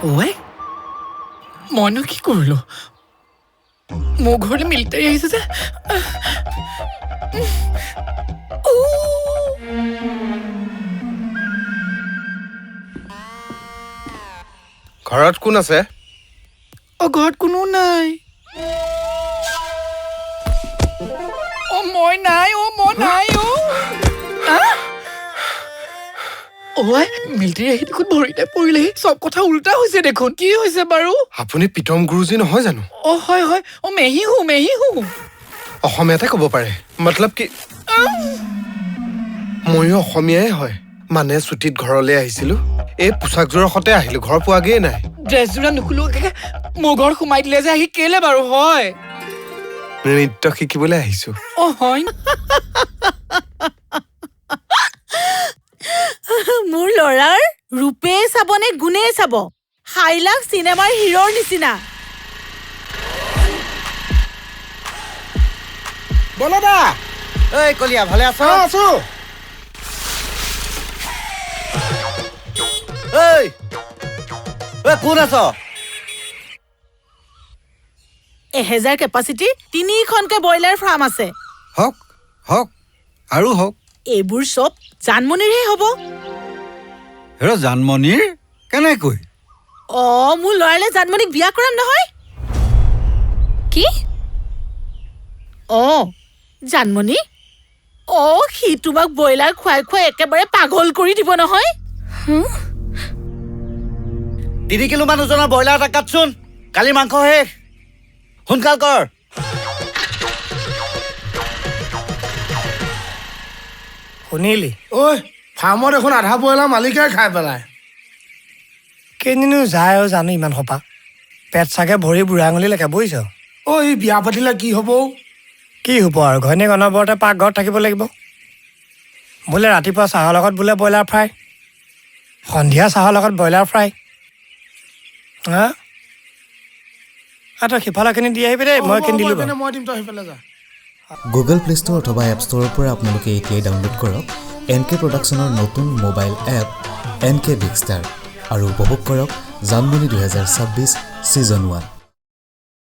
ঐ মইনো কি কৰিলো মোৰ ঘৰলৈ মিলিটাৰী আহিছে যে ঘৰত কোন আছে ঘৰত কোনো নাই মই নাই মই নাই মিলিটাৰী আহি দেখোন ভৰিতে পৰিলেহি চব কথা উল্টা হৈছে দেখোন কি হৈছে বাৰু আপুনি প্ৰীতম গুৰুজী নহয় জানো হয় হয় মেহি হো অসমীয়াতে ক'ব পাৰে মতলব কি ময়ো অসমীয়াই হয় মানে ছুটিত ঘৰলৈ আহিছিলো এই পোছাকযোৰৰ সতে আহিলো ঘৰ পোৱাগেই নাই ড্ৰেছযোৰা নুখুলো মোৰ ঘৰ সোমাই দিলে যে আহি কেলে বাৰু হয় নৃত্য শিকিবলৈ আহিছো হয় মোৰ ল'ৰাৰ ৰূপে চাবনে গুণে চাব হাইলাক চিনেমাৰ হিৰোৰ নিচিনা বলদা ঐ কলিয়া ভালে আছ আছো ঐ কোন আছ 1000 কেপাচিটি 3খনকে ব্ৰইলাৰ ফাৰ্ম আছে হক হক আৰু হক এইবোৰ সব জানমনিৰহে হ'ব হেৰ জানমনিৰ কেনেকৈ মোৰ ল'ৰালে জানমনিক বিয়া কৰাম নহয় কি জানমনি সি তোমাক ব্ৰইলাৰ খুৱাই খুৱাই একেবাৰে পাগল কৰি দিব নহয় 3 কিলো মান ওজনৰ ব্ৰইলাৰ এটা কাটচোন কালি মাংস শেষ সোনকাল কৰ শুনিলি ঐ ফাৰ্মত এখন আধা ব্ৰইলাৰ মালিকে খাই পেলায় কেইদিনো যায় জানো ইমান সপা পেট চাগে ভৰি বুঢ়া আঙুলিলৈকে বুজিছ ই বিয়া পাতিলে কি হ'ব আৰু ঘৈণীয়েক অনবৰতে পাকঘৰত থাকিব লাগিব বোলে ৰাতিপুৱা চাহৰ লগত বোলে ব্ৰইলাৰ ফ্ৰাই সন্ধিয়া চাহৰ লগত ব্ৰইলাৰ ফ্ৰাই তই সিফালৰখিনি দি আহিবি দেই মই এইখিনি দিলোঁ মই দিম তই সিফালে যা গুগল প্লে ষ্ট'ৰ অথবা এপ ষ্ট'ৰৰ পৰা আপোনালোকে এতিয়াই ডাউনলোড কৰক NK প্ৰডাকশ্যনৰ নতুন mobile app NK big star আৰু উপভোগ কৰক জানমনি 2026 ছিজন 1